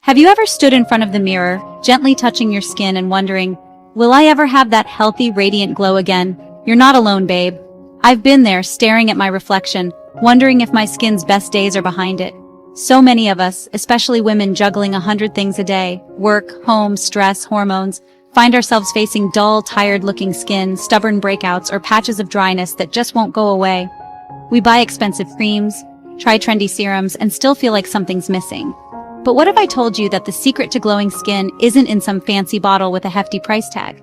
Have you ever stood in front of the mirror, gently touching your skin and wondering, will I ever have that healthy, radiant glow again? You're not alone, babe. I've been there, staring at my reflection, wondering if my skin's best days are behind it. So many of us, especially women juggling 100 things a day, work, home, stress, hormones, find ourselves facing dull, tired-looking skin, stubborn breakouts, or patches of dryness that just won't go away. We buy expensive creams, try trendy serums, and still feel like something's missing. But what if I told you that the secret to glowing skin isn't in some fancy bottle with a hefty price tag?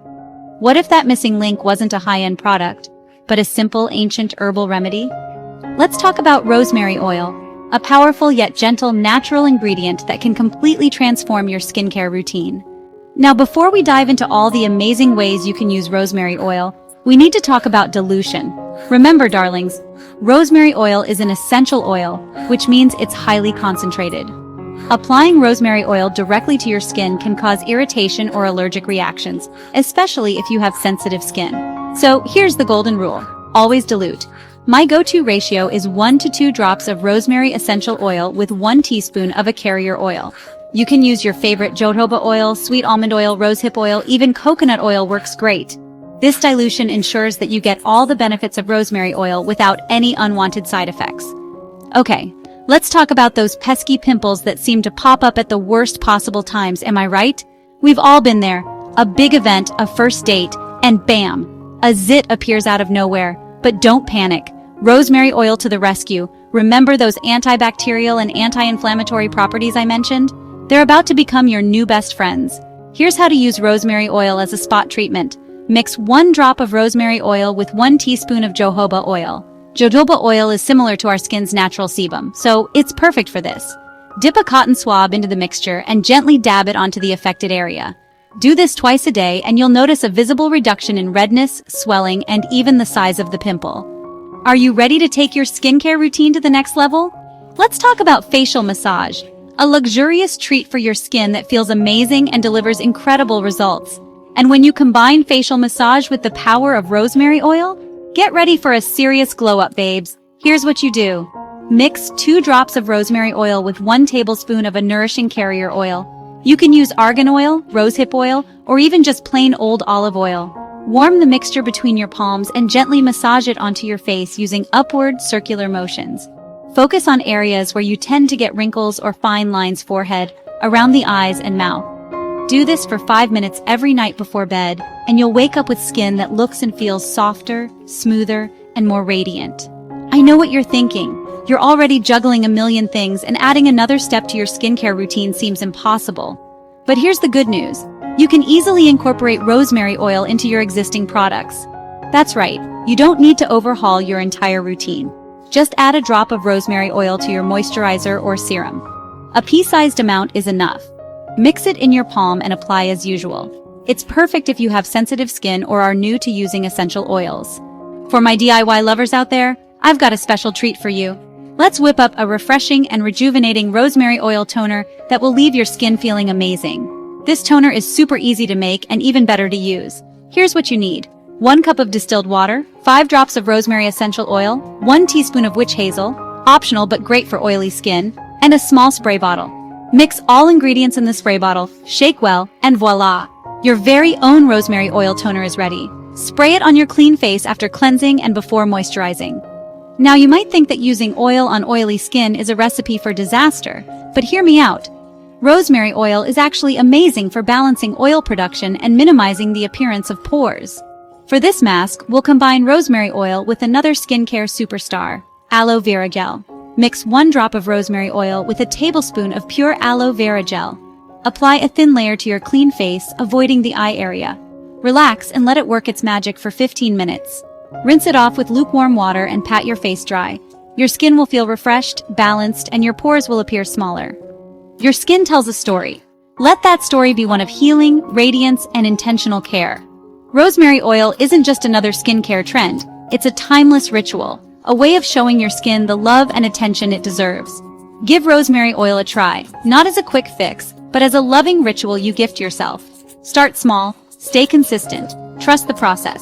What if that missing link wasn't a high-end product, but a simple, ancient herbal remedy? Let's talk about rosemary oil, a powerful yet gentle natural ingredient that can completely transform your skincare routine. Now, before we dive into all the amazing ways you can use rosemary oil, we need to talk about dilution. Remember, darlings, rosemary oil is an essential oil, which means it's highly concentrated. Applying rosemary oil directly to your skin can cause irritation or allergic reactions, especially if you have sensitive skin. So here's the golden rule. Always dilute. My go-to ratio is 1 to 2 drops of rosemary essential oil with 1 teaspoon of a carrier oil. You can use your favorite jojoba oil, sweet almond oil, rosehip oil, even coconut oil works great. This dilution ensures that you get all the benefits of rosemary oil without any unwanted side effects. Okay. Let's talk about those pesky pimples that seem to pop up at the worst possible times, am I right? We've all been there. A big event, a first date, and bam! A zit appears out of nowhere. But don't panic. Rosemary oil to the rescue. Remember those antibacterial and anti-inflammatory properties I mentioned? They're about to become your new best friends. Here's how to use rosemary oil as a spot treatment. Mix 1 drop of rosemary oil with 1 teaspoon of jojoba oil. Jojoba oil is similar to our skin's natural sebum, so it's perfect for this. Dip a cotton swab into the mixture and gently dab it onto the affected area. Do this twice a day and you'll notice a visible reduction in redness, swelling, and even the size of the pimple. Are you ready to take your skincare routine to the next level? Let's talk about facial massage, a luxurious treat for your skin that feels amazing and delivers incredible results. And when you combine facial massage with the power of rosemary oil, get ready for a serious glow-up, babes. Here's what you do. Mix 2 drops of rosemary oil with 1 tablespoon of a nourishing carrier oil. You can use argan oil, rosehip oil, or even just plain old olive oil. Warm the mixture between your palms and gently massage it onto your face using upward, circular motions. Focus on areas where you tend to get wrinkles or fine lines forehead, around the eyes and mouth. Do this for 5 minutes every night before bed, and you'll wake up with skin that looks and feels softer, smoother, and more radiant. I know what you're thinking. You're already juggling a million things, and adding another step to your skincare routine seems impossible. But here's the good news. You can easily incorporate rosemary oil into your existing products. That's right, you don't need to overhaul your entire routine. Just add a drop of rosemary oil to your moisturizer or serum. A pea-sized amount is enough. Mix it in your palm and apply as usual. It's perfect if you have sensitive skin or are new to using essential oils. For my DIY lovers out there, I've got a special treat for you. Let's whip up a refreshing and rejuvenating rosemary oil toner that will leave your skin feeling amazing. This toner is super easy to make and even better to use. Here's what you need. 1 cup of distilled water, 5 drops of rosemary essential oil, 1 teaspoon of witch hazel, optional but great for oily skin, and a small spray bottle. Mix all ingredients in the spray bottle, shake well, and voila! Your very own rosemary oil toner is ready. Spray it on your clean face after cleansing and before moisturizing. Now you might think that using oil on oily skin is a recipe for disaster, but hear me out. Rosemary oil is actually amazing for balancing oil production and minimizing the appearance of pores. For this mask, we'll combine rosemary oil with another skincare superstar, aloe vera gel. Mix 1 drop of rosemary oil with a tablespoon of pure aloe vera gel. Apply a thin layer to your clean face, avoiding the eye area. Relax and let it work its magic for 15 minutes. Rinse it off with lukewarm water and pat your face dry. Your skin will feel refreshed, balanced, and your pores will appear smaller. Your skin tells a story. Let that story be one of healing, radiance, and intentional care. Rosemary oil isn't just another skincare trend. It's a timeless ritual. A way of showing your skin the love and attention it deserves. Give rosemary oil a try, not as a quick fix, but as a loving ritual you gift yourself. Start small, stay consistent, trust the process.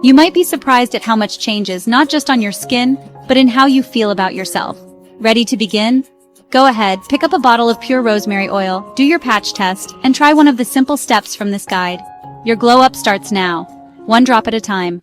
You might be surprised at how much changes not just on your skin, but in how you feel about yourself. Ready to begin? Go ahead, pick up a bottle of pure rosemary oil, do your patch test, and try one of the simple steps from this guide. Your glow up starts now, one drop at a time.